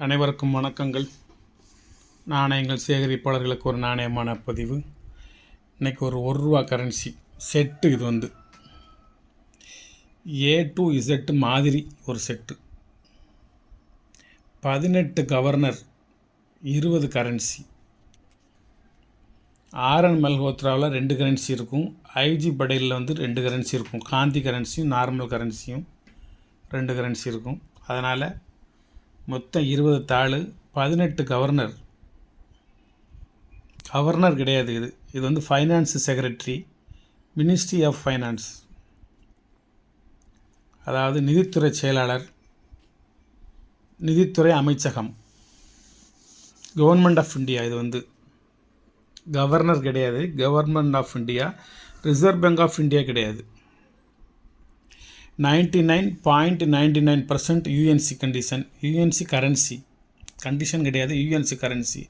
அனைவருக்கும் வணக்கங்கள். நாணயங்கள் சேகரிப்பாளர்களுக்கு ஒரு நாணயமான பதிவு. இன்றைக்கி ஒரு ரூபா கரன்சி செட்டு. இது வந்து A to Z மாதிரி ஒரு செட்டு. 18 governor, 20 currency. ஆர்என் மல்ஹோத்ராவில் 2 கரன்சி இருக்கும். ஐஜி படேலில் வந்து 2 கரன்சி இருக்கும். காந்தி கரன்சியும் நார்மல் கரன்சியும் 2 கரன்சி இருக்கும். அதனால் மொத்தம் 20 தாள், 18 கவர்னர். கவர்னர் கிடையாது. இது வந்து finance secretary, ministry of finance, அதாவது நிதித்துறை செயலாளர், நிதித்துறை அமைச்சகம், கவர்மெண்ட் ஆஃப் இந்தியா. இது வந்து கவர்னர் கிடையாது. Government of India, reserve bank of India கிடையாது. 99.99% UNC condition. UNC currency condition கிடையாது. UNC currency.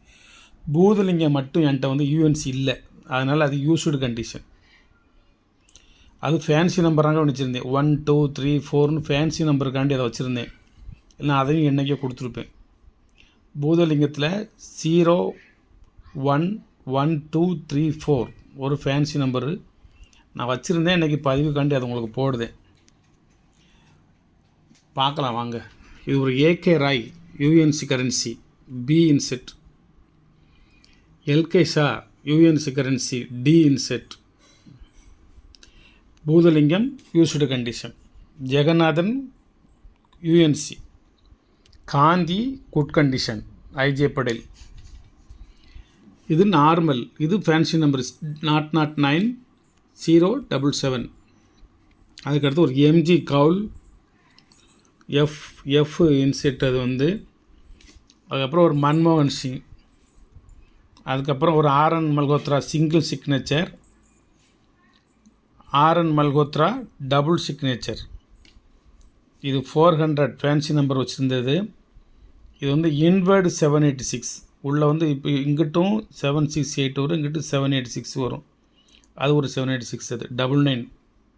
பூதலிங்கம் மட்டும் என்கிட்ட வந்து யூஎன்சி இல்லை. அதனால் அது யூஸ்டு கண்டிஷன். அது ஃபேன்சி நம்பராக வச்சுருந்தேன். 1 2 3 4ன்னு ஃபேன்சி நம்பருக்காண்டி அதை வச்சுருந்தேன். இல்லை அதையும் என்றைக்கே கொடுத்துருப்பேன். பூதலிங்கத்தில் 0 1 1 2 3 4 ஒரு ஃபேன்சி நம்பரு நான் வச்சுருந்தேன். இன்றைக்கி பதிவுக்காண்டி அது உங்களுக்கு போடுதேன். பார்க்கலாம் வாங்க. இது ஒரு AK Roy UNC currency B inset. LK Shah UNC currency D inset. Boothalingam used condition. Jagannathan UNC. Gandhi good condition. IJ Patel. இது நார்மல். இது ஃபேன்சி நம்பர் 009-077. அதுக்கடுத்து ஒரு எம்ஜி கவுல் எஃப் இன்செட். அது வந்து அதுக்கப்புறம் ஒரு மன்மோகன் சிங். அதுக்கப்புறம் ஒரு R N Malhotra single signature, R N Malhotra double signature. இது 400 ஃபேன்சி நம்பர் வச்சுருந்தது. இது வந்து இன்வர்டு 786. உள்ளே வந்து இப்போ இங்கிட்டும் 768 வரும், இங்கிட்டும் 786 வரும். அது ஒரு 786. அது 99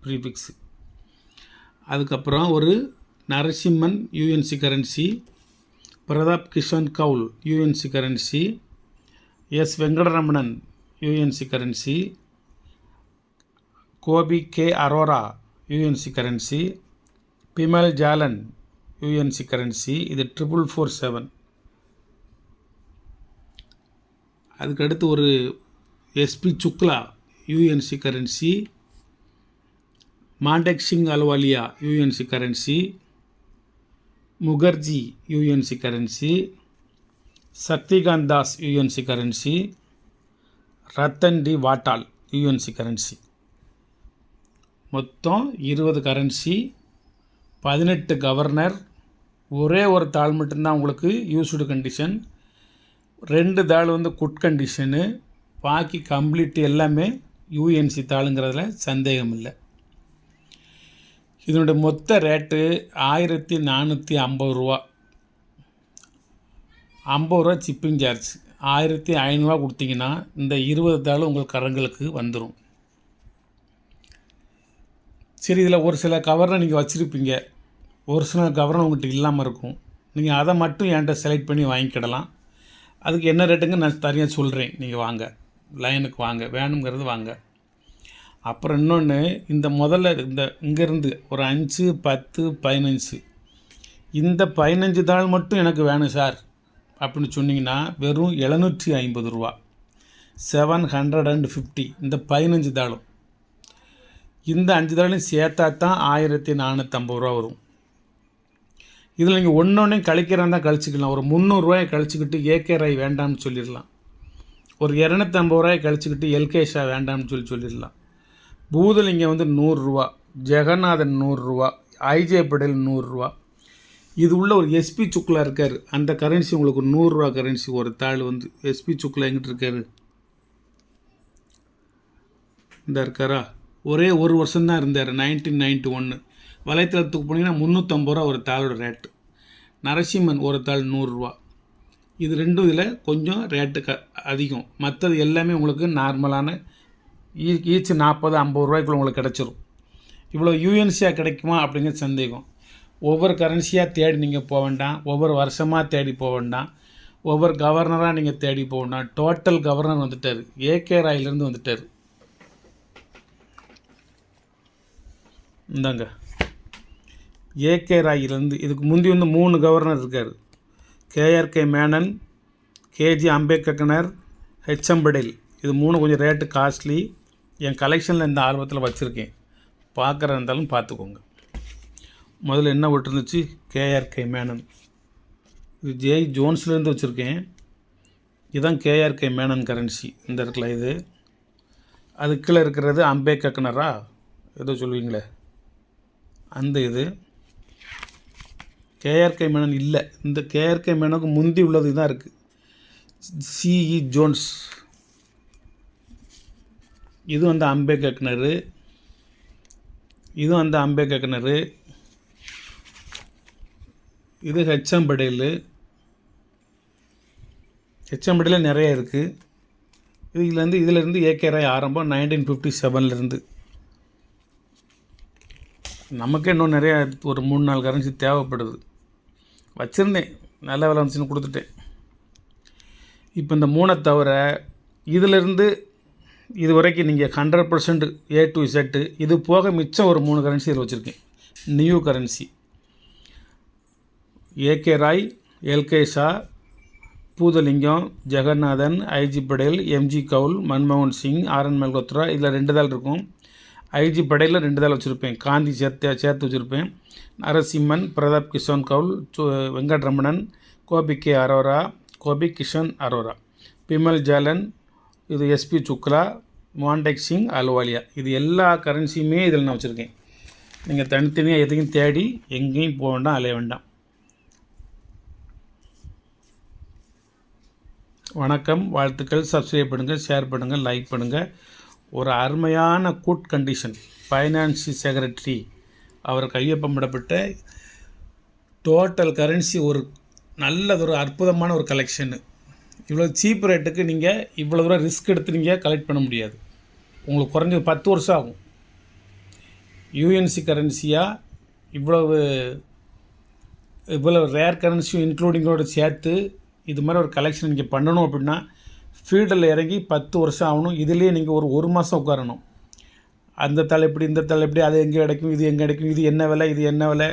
ப்ரீஃபிக்ஸு. அதுக்கப்புறம் ஒரு Narasimhan UNC currency, Pratap Kishan Kaul UNC currency, S Venkataramanan UNC currency, Gopi K Arora UNC currency, Bimal Jalan UNC currency. இது 4447. அதுக்கடுத்து ஒரு SP Shukla UNC currency, Montek Singh Ahluwalia UNC currency, Mukherjee UNC currency, Shaktikanta Das UNC currency, Ratan T Watal UNC currency. மொத்தம் 20 கரன்சி, 18 கவர்னர். ஒரே ஒரு தாள் மட்டும்தான் உங்களுக்கு யூஸ்டு கண்டிஷன். 2 தாள் வந்து குட் கண்டிஷனு. பாக்கி கம்ப்ளீட் எல்லாமே யூஎன்சி தாளுங்கிறதுல சந்தேகம் இல்லை. இதனுடைய மொத்த ரேட்டு 1450 ரூபா. 50 ரூபா சிப்பிங் சார்ஜ். 1500 கொடுத்தீங்கன்னா இந்த 20 தாள் உங்கள் கரங்களுக்கு வந்துடும். சரி, இதில் ஒரு சில கவர்னை நீங்கள் வச்சுருப்பீங்க, ஒரு சில கவர்னை உங்கள்கிட்ட இல்லாமல் இருக்கும். நீங்கள் அதை மட்டும் என்கிட்ட செலக்ட் பண்ணி வாங்கிக்கிடலாம். அதுக்கு என்ன ரேட்டுங்க நான் தனியாக சொல்கிறேன். நீங்கள் வாங்க, லைனுக்கு வாங்க, வேணுங்கிறது வாங்க. அப்புறம் இன்னொன்று, இந்த முதல்ல இந்த இங்கேருந்து ஒரு 5 10 15 இந்த 15 தாள் மட்டும் எனக்கு வேணும் சார் அப்படின்னு சொன்னிங்கன்னா வெறும் 750 ரூபா. 750 இந்த 15 தாளும். இந்த 5 தாளையும் சேர்த்தா தான் 1450 ரூபா வரும். இதில் நீங்கள் ஒன்றொன்னே கழிக்கிறதா கழிச்சிக்கலாம். ஒரு 300 ரூபாயை கழிச்சிக்கிட்டு ஏகே ராய் வேண்டாம்னு சொல்லிடலாம். ஒரு 250 ரூபாயை கழிச்சிக்கிட்டு எல்கே ஷா வேண்டாம்னு சொல்லிடலாம். பூதலிங்கம் வந்து 100 ரூபா, ஜெகநாதன் 100 ரூபா, ஐஜே படேல் 100 ரூபா. இது உள்ள ஒரு எஸ்பி சுக்லா இருக்கார். அந்த கரன்சி உங்களுக்கு 100 ரூபா கரன்சி. ஒரு தாள் வந்து எஸ்பி சுக்லா எங்கிட்ட இருக்கார், இந்த இருக்காரா. ஒரே ஒரு வருஷம்தான் இருந்தார், 1991. வலைத்தளத்துக்கு போனீங்கன்னா 350 ரூபா ஒரு தாளோட ரேட்டு. நரசிம்மன் ஒரு தாள் 100 ரூபா. இது ரெண்டும் இதில் கொஞ்சம் ரேட்டு அதிகம். மற்றது எல்லாமே உங்களுக்கு நார்மலான ஈச் 40-50 ரூபாய்க்குள்ள உங்களுக்கு கிடச்சிரும். இவ்வளோ யூஎன்சியாக கிடைக்குமா அப்படிங்கிற சந்தேகம். ஒவ்வொரு கரன்சியாக தேடி நீங்கள் போக வேண்டாம், ஒவ்வொரு வருஷமாக தேடி போக வேண்டாம், ஒவ்வொரு கவர்னராக நீங்கள் தேடி போக வேண்டாம். டோட்டல் கவர்னர் வந்துட்டார், ஏகே ராயிலேருந்து வந்துட்டார். இந்தாங்க ஏகே ராயிலேருந்து. இதுக்கு முந்தி வந்து 3 கவர்னர் இருக்கார். KRK Menon, KG Ambedkar, HM Patel. இது 3 கொஞ்சம் ரேட்டு காஸ்ட்லி. என் கலெக்ஷனில் இந்த ஆல்பத்தில் வச்சுருக்கேன், பார்க்குற இருந்தாலும் பார்த்துக்கோங்க. முதல்ல என்ன விட்டுருந்துச்சு, கேஆர்கே மேனன். இது ஜேய் ஜோன்ஸ்லேருந்து வச்சுருக்கேன். இதுதான் கேஆர்கே மேனன் கரன்சி. இந்த இடத்துல இது. அது கீழே இருக்கிறது அம்பேத்கர்னரா ஏதோ சொல்லுவீங்களே அந்த இது. கேஆர்கே மேனன் இல்லை, இந்த கேஆர்கே மேனனுக்கு முந்தி உள்ளது தான் இருக்குது, சிஇ ஜோன்ஸ். இது வந்து அம்பேத்கர், இது வந்து அம்பேத்கர். இது ஹெச்எம் படேல். ஹெச்எம் படேல் நிறைய இருக்குது. இதிலேருந்து ஏகே ராய் ஆரம்பம் 1957 நமக்கே இன்னும் நிறையா ஒரு 3-4 கரன்சி தேவைப்படுது. வச்சுருந்தேன், நல்ல வேலை வந்துச்சுன்னு கொடுத்துட்டேன். இப்போ இந்த 3 தவிர இதிலேருந்து இது வரைக்கும் நீங்கள் 100% A to Z, இது போக மிச்சம் ஒரு 3 கரன்சி இதில் வச்சுருக்கேன். New currency AK Roy, LK Shah, Boothalingam, Jagannathan, IG Patel, MG Kaul, மன்மோகன் சிங், ஆர்என் மல்கோத்ரா. இதில் 2 தாள் இருக்கும். ஐஜி படேலில் 2 தாள் வச்சுருப்பேன், காந்தி சேர்த்து வச்சுருப்பேன். நரசிம்மன், பிரதாப் கிஷோன் கவுல், வெங்கட்ரமணன், கோபி கே அரோரா, கோபி கிஷன் அரோரா, பிமல் ஜாலன், இது எஸ்பி சுக்லா, மாண்டெக் சிங் அலுவாலியா. இது எல்லா கரன்சியுமே இதில் நான் வச்சுருக்கேன். நீங்கள் தனித்தனியாக எதையும் தேடி எங்கேயும் போக வேண்டாம், அலைய வேண்டாம். வணக்கம், வாழ்த்துக்கள். சப்ஸ்கிரைப் பண்ணுங்கள், ஷேர் பண்ணுங்கள், லைக் பண்ணுங்கள். ஒரு அருமையான குட் கண்டிஷன் ஃபைனான்ஸ் செக்ரட்டரி அவர் கையொப்பமிடப்பட்ட டோட்டல் கரன்சி, ஒரு நல்லதொரு அற்புதமான ஒரு கலெக்ஷனு. இவ்வளோ சீப் ரேட்டுக்கு நீங்கள் இவ்வளோ தூரம் ரிஸ்க் எடுத்து நீங்கள் கலெக்ட் பண்ண முடியாது. உங்களுக்கு குறைஞ்சது 10 வருஷம் ஆகும். யூஎன்சி கரன்சியாக இவ்வளவு ரேர் கரன்சியும் இன்க்ளூடிங்கோடு சேர்த்து இது மாதிரி ஒரு கலெக்ஷன் நீங்கள் பண்ணணும் அப்படின்னா ஃபீல்டில் இறங்கி 10 வருஷம் ஆகணும். இதுலேயே நீங்கள் ஒரு மாதம் உட்காரணும். அந்த தலைப்படி இந்த தலைப்படி, அது எங்கே கிடைக்கும், இது எங்கே கிடைக்கும், இது என்ன விலை, இது என்ன விலை,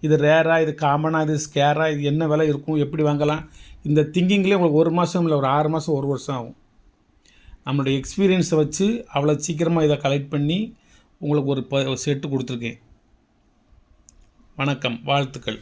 இது ரேராக, இது காமனாக, இது ஸ்கேராக, இது என்ன விலை இருக்கும், எப்படி வாங்கலாம், இந்த திங்கிங்லேயே உங்களுக்கு 1 மாதம் இல்லை, ஒரு 6 மாதம் 1 வருஷம் ஆகும். நம்மளுடைய எக்ஸ்பீரியன்ஸை வச்சு அவ்வளோ சீக்கிரமாக இதை கலெக்ட் பண்ணி உங்களுக்கு ஒரு செட்டு கொடுத்துருக்கேன். வணக்கம், வாழ்த்துக்கள்.